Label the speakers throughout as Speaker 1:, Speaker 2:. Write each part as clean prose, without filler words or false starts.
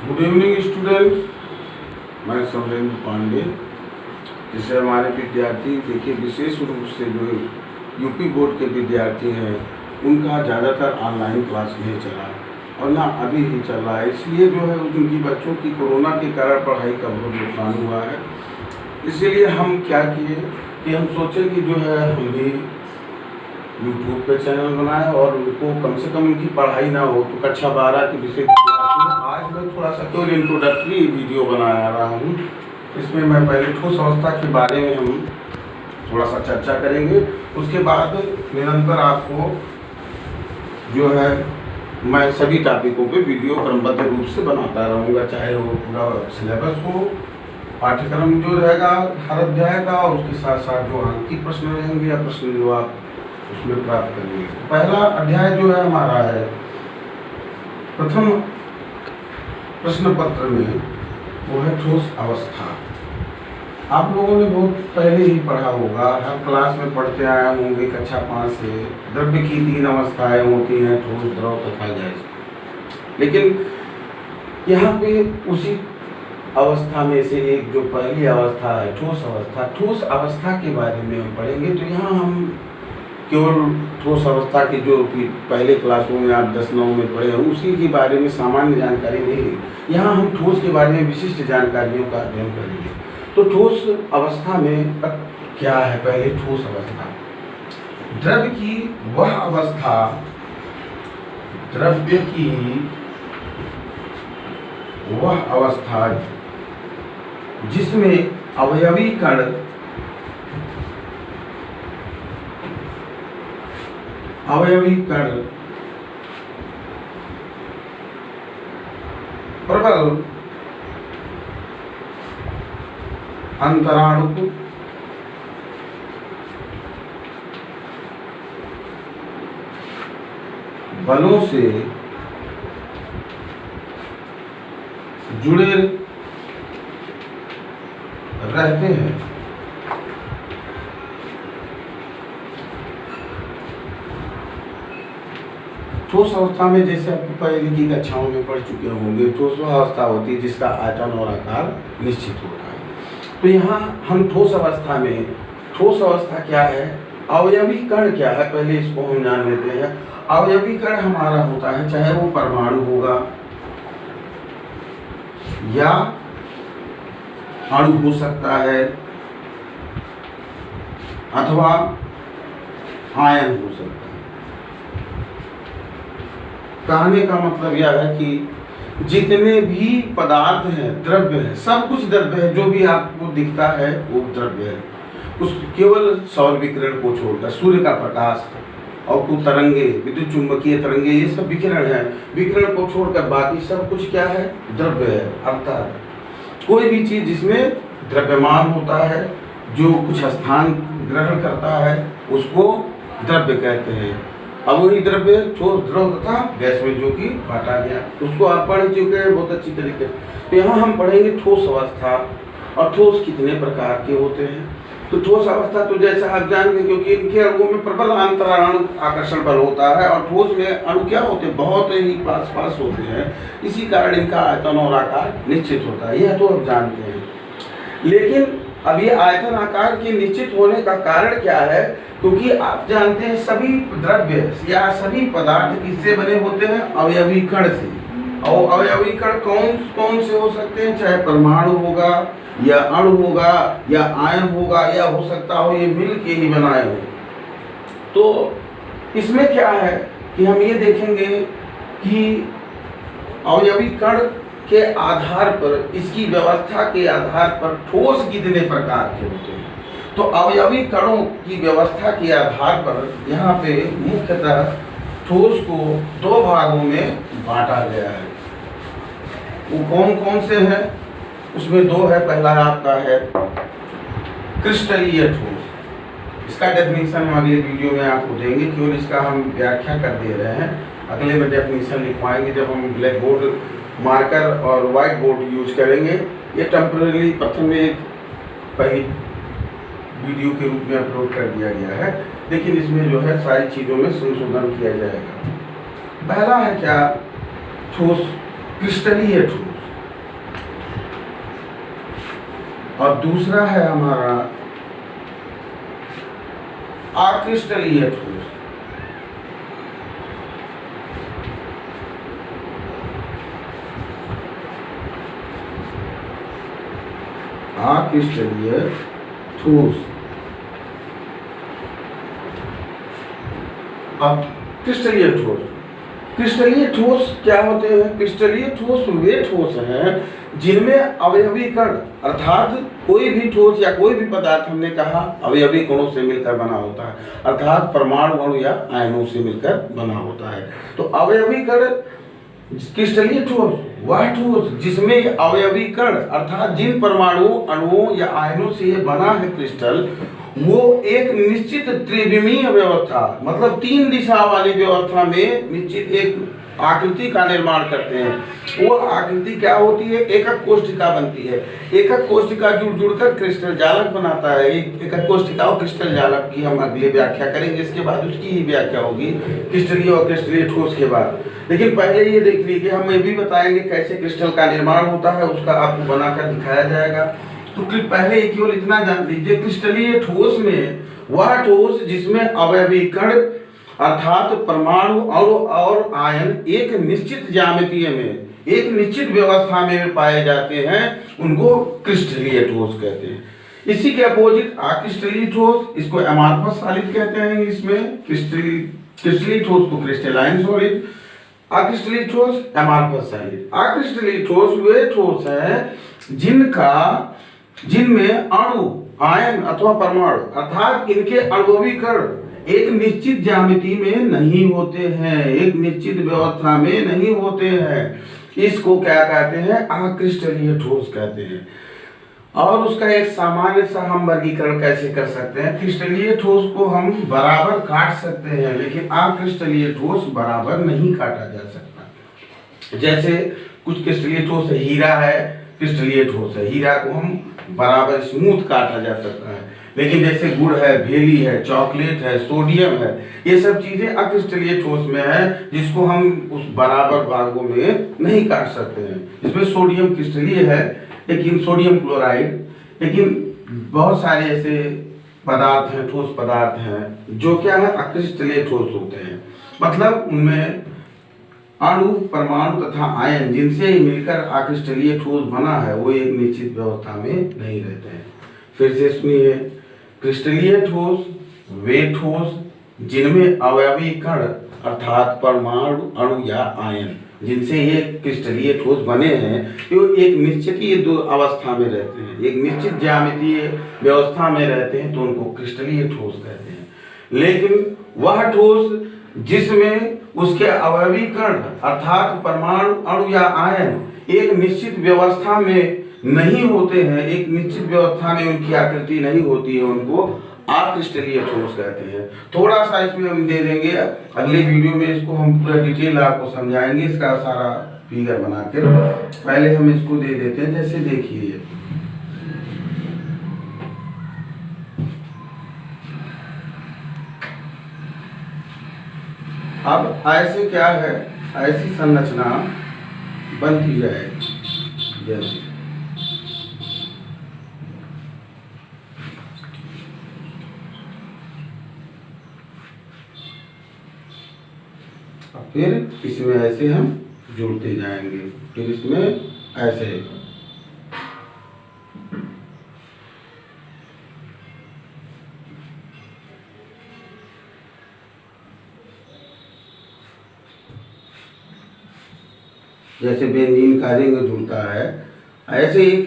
Speaker 1: Good evening student, मैं समरेंद्र पांडे। जिसे हमारे विद्यार्थी देखिए, विशेष रूप से जो यूपी बोर्ड के विद्यार्थी हैं उनका ज़्यादातर ऑनलाइन क्लास नहीं चला और ना अभी ही चल रहा है। इसलिए जो है उनकी बच्चों की कोरोना के कारण पढ़ाई का बहुत नुकसान हुआ है। इसीलिए हम क्या किए कि हम सोचे कि जो है हम भी यूट्यूब पे चैनल बनाए और उनको कम से कम उनकी पढ़ाई ना हो। तो कक्षा 12 के विषय आज मैं थोड़ा सा केवल इंट्रोडक्टरी वीडियो बना रहा हूँ। इसमें मैं पहले ठोस अवस्था के बारे में हम थोड़ा सा चर्चा करेंगे। उसके बाद निरंतर आपको जो है मैं सभी टॉपिकों पे वीडियो क्रमबद्ध रूप से बनाता रहूँगा, चाहे वो पूरा सिलेबस हो, पाठ्यक्रम जो रहेगा हर अध्याय का, और उसके साथ साथ जो आंकिक प्रश्न रहेंगे या प्रश्न जो आप उसमें प्राप्त करेंगे। पहला अध्याय जो है हमारा है प्रथम प्रश्न पत्र में, वो है ठोस अवस्था। आप लोगों ने बहुत पहले ही पढ़ा होगा, हर क्लास में पढ़ते आए होंगे कक्षा 5 से। द्रव्य की 3 अवस्थाएं होती हैं, ठोस, द्रव तथा गैस। लेकिन यहाँ पे उसी अवस्था में से एक जो पहली अवस्था है ठोस अवस्था, ठोस अवस्था के बारे में हम पढ़ेंगे। तो यहाँ हम केवल ठोस अवस्था की जो कि पहले क्लासों में आप 10-9 में पढ़े हैं उसी के बारे में सामान्य जानकारी नहीं, यहाँ हम ठोस के बारे में विशिष्ट जानकारियों का अध्ययन करेंगे। तो ठोस अवस्था में क्या है? पहले ठोस अवस्था, द्रव्य की वह अवस्था, द्रव्य की वह अवस्था जिसमें अवयवी कण प्रबल अंतराणुक बलों से जुड़े रहते हैं। ठोस अवस्था में जैसे आप पहले की कक्षाओं में पढ़ चुके होंगे, ठोस अवस्था होती है जिसका आयतन और आकार निश्चित होता है। तो यहाँ हम ठोस अवस्था में, ठोस अवस्था क्या है, अवयवी कण क्या है, पहले इसको हम जान लेते हैं। अवयवी कण हमारा होता है, चाहे वो परमाणु होगा या अणु हो सकता है अथवा आयन हो सकता है। कहने का मतलब यह है कि जितने भी पदार्थ हैं, द्रव्य है, सब कुछ द्रव्य है। जो भी आपको दिखता है वो द्रव्य है। उस केवल सौर विकिरण को छोड़कर, सूर्य का प्रकाश और कुछ तरंगे, विद्युत चुंबकीय तरंगे, ये सब विकिरण है। विकिरण को छोड़कर बाकी सब कुछ क्या है? द्रव्य है। अर्थात कोई भी चीज जिसमें द्रव्यमान होता है, जो कुछ स्थान ग्रहण करता है, उसको द्रव्य कहते हैं। अब वही द्रव्य ठोस, द्रव तथा गैस में जो कि बांटा गया, उसको आप पढ़ चुके हैं बहुत अच्छी तरीके से। तो यहाँ हम पढ़ेंगे ठोस अवस्था और ठोस कितने प्रकार के होते हैं। तो ठोस अवस्था तो जैसा आप जानेंगे, क्योंकि इनके अणुओं में प्रबल अंतराणु आकर्षण बल होता है और ठोस में अणु क्या होते हैं? बहुत ही पास होते हैं। इसी कारण इनका आयतन और आकार निश्चित होता है, यह तो आप जानते हैं। लेकिन अब ये आयतन आकार के निश्चित होने का कारण क्या है? क्योंकि आप जानते हैं सभी द्रव्य या सभी पदार्थ किससे बने होते हैं? अवयवी कण से। और अवयवी कण कौन से हो सकते हैं? चाहे परमाणु होगा या अणु होगा या आयन होगा, या हो सकता हो ये मिल के ही बनाए हो। तो इसमें क्या है कि हम ये देखेंगे कि अवयवी कण के आधार पर, इसकी व्यवस्था के आधार पर ठोस कितने प्रकार के होते हैं। तो अवयवी कणों की व्यवस्था के आधार पर यहाँ पे मुख्यतः ठोस को 2 भागों में बांटा गया है। वो कौन कौन से हैं? उसमें 2 है। पहला आपका है क्रिस्टलीय ठोस। इसका डेफिनेशन हम अगले वीडियो में आपको देंगे, केवल इसका हम व्याख्या कर दे रहे हैं। अगले में डेफिनेशन लिखवाएंगे जब हम ब्लैक बोर्ड, मार्कर और वाइट बोर्ड यूज करेंगे। ये टेम्पररी प्रथम एक पहली वीडियो के रूप में अपलोड कर दिया गया है, लेकिन इसमें जो है सारी चीज़ों में संशोधन किया जाएगा। पहला है क्या? ठोस, क्रिस्टलीय ठोस। और दूसरा है हमारा अक्रिस्टलीय ठोस। अक्रिस्टलीय ठोस। अब क्रिस्टलीय ठोस, क्रिस्टलीय ठोस क्या होते हैं? क्रिस्टलीय ठोस वे ठोस हैं जिनमें अवयवी कण, अर्थात कोई भी ठोस या कोई भी पदार्थ, हमने कहा अवयवी कणों से मिलकर बना होता है, अर्थात परमाणु अणु या आयनों से मिलकर बना होता है। तो अवयवी कण क्रिस्टलीय ठोस वह ठोस जिसमें अवयवी कण, अर्थात जिन परमाणु अणुओं या आयनों से ये बना है क्रिस्टल, वो एक निश्चित त्रिविमीय व्यवस्था, मतलब 3 दिशा वाली व्यवस्था में निश्चित एक आकृति का निर्माण करते हैं। वो आकृति क्या होती है? एकक कोष्ठिका बनती है। एकक कोष्ठिका जुड़ जुड़कर क्रिस्टल जालक बनाता है। एकक कोष्ठिका और क्रिस्टल जालक की हम अगली व्याख्या करेंगे, इसके बाद उसकी ही व्याख्या होगी क्रिस्टलीय और क्रिस्टलीय ठोस के बाद। लेकिन पहले ये देख लीजिए, हम ये भी बताएंगे कैसे क्रिस्टल का निर्माण होता है, उसका आपको बनाकर दिखाया जाएगा। तो पहले केवल इतना जान लीजिए, क्रिस्टलीय ठोस में वह ठोस जिसमें अवयवी कण, अर्थात परमाणु और आयन एक निश्चित ज्यामितीय में, एक निश्चित व्यवस्था में पाए जाते हैं, उनको क्रिस्टलीय ठोस कहते हैं। इसी के अपोजिट अक्रिस्टलीय ठोस, इसको अमॉर्फस सॉलिड कहते हैं इंग्लिश में। क्रिस्टलीय ठोस को क्रिस्टलाइन सॉलिड, अक्रिस्टलीय ठोस अमॉर्फस सॉलिड। अक्रिस्टलीय ठोस वे ठोस हैं जिनमें अणु, आयन अथवा परमाणु, अर्थात इनके आणविक कण एक निश्चित ज्यामिति में नहीं होते हैं, एक निश्चित व्यवस्था में नहीं होते हैं। इसको क्या कहते हैं? अक्रिस्टलीय ठोस कहते हैं। और उसका एक सामान्य सा हम वर्गीकरण कैसे कर सकते हैं? क्रिस्टलीय ठोस को हम बराबर काट सकते हैं, लेकिन अक्रिस्टलीय ठोस बराबर नहीं काटा जा सकता। जैसे कुछ क्रिस्टलीय ठोस हीरा है, क्रिस्टलीय ठोस है, हीरा को हम बराबर स्मूथ काटा जा सकता है। लेकिन जैसे गुड़ है, भेली है, चॉकलेट है, सोडियम है, ये सब चीजें अक्रिस्टलीय ठोस में है, जिसको हम उस बराबर भागों में नहीं काट सकते हैं। इसमें सोडियम क्रिस्टलीय है, लेकिन सोडियम क्लोराइड, लेकिन बहुत सारे ऐसे पदार्थ हैं, ठोस पदार्थ हैं जो क्या है? अक्रिस्टलीय ठोस होते हैं। मतलब उनमें अणु, परमाणु तथा आयन जिनसे मिलकर अक्रिस्टलीय ठोस बना है, वो एक निश्चित व्यवस्था में नहीं रहते हैं। फिर से सुनिए, क्रिस्टलीय ठोस वे ठोस जिनमें अवयवी कण, अर्थात परमाणु, अणु या आयन जिनसे ये क्रिस्टलीय ठोस बने हैं, वो एक निश्चित ही दो अवस्था में रहते हैं, एक निश्चित ज्यामितीय व्यवस्था में रहते हैं, तो उनको क्रिस्टलीय ठोस कहते हैं। लेकिन वह ठोस जिसमें उसके अवयवी कण, अर्थात परमाणु, अणु या आयन एक निश्चित व्यवस्था में नहीं होते हैं, एक निश्चित व्यवस्था में उनकी आकृति नहीं होती है, उनको अक्रिस्टलीय ठोस कहते हैं। थोड़ा सा इसमें हम दे देंगे, अगले वीडियो में इसको हम पूरा डिटेल आपको समझाएंगे, इसका सारा फिगर बनाकर। पहले हम इसको दे देते हैं, जैसे देखिए अब ऐसे क्या है, ऐसी संरचना बनती जाएगी। जैसे फिर इसमें ऐसे हम जुड़ते जाएंगे, फिर इसमें ऐसे। जैसे बेंजीन का रिंग जुड़ता है, ऐसे एक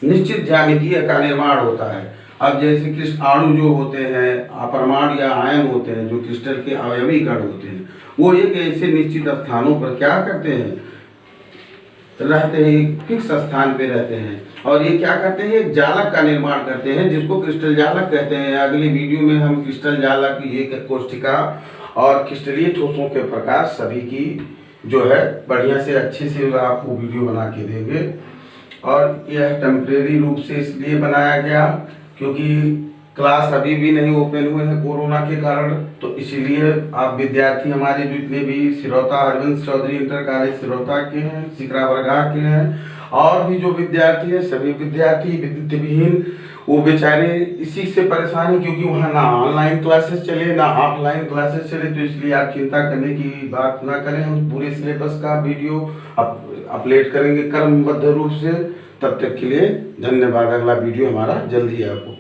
Speaker 1: निश्चित ज्यामितीय का निर्माण होता है। अब जैसे क्रिस्टल अणु जो होते हैं, परमाणु या आयन होते हैं, जो क्रिस्टल के अवयवी कण होते हैं, वो एक ऐसे निश्चित स्थानों पर क्या करते हैं? रहते हैं, एक फिक्स स्थान पे रहते हैं, और ये क्या करते हैं? एक जालक का निर्माण करते हैं, जिसको क्रिस्टल जालक कहते हैं। अगली वीडियो में हम क्रिस्टल जालक, एक कोष्ठिका और क्रिस्टलीय ठोसों के प्रकार सभी की जो है बढ़िया से अच्छे से आपको वीडियो बना के देंगे। और यह टेम्परेरी रूप से इसलिए बनाया गया क्योंकि क्लास अभी भी नहीं ओपन हुए हैं कोरोना के कारण, तो इसीलिए आप विद्यार्थी हमारे जितने भी सिरौता हरवंश चौधरी इंटर कॉलेज सिरौता के हैं, सिकरा बरगाह के हैं, और भी जो विद्यार्थी हैं, सभी विद्यार्थी विद्युत विहीन, वो बेचारे इसी से परेशान हैं, क्योंकि वहाँ ना ऑनलाइन क्लासेस चले ना ऑफलाइन क्लासेस चले। तो इसलिए आप चिंता करने की बात ना करें, हम पूरे सिलेबस का वीडियो अपलोड करेंगे क्रमबद्ध रूप से। तब तक के लिए धन्यवाद। अगला वीडियो हमारा जल्दी आपको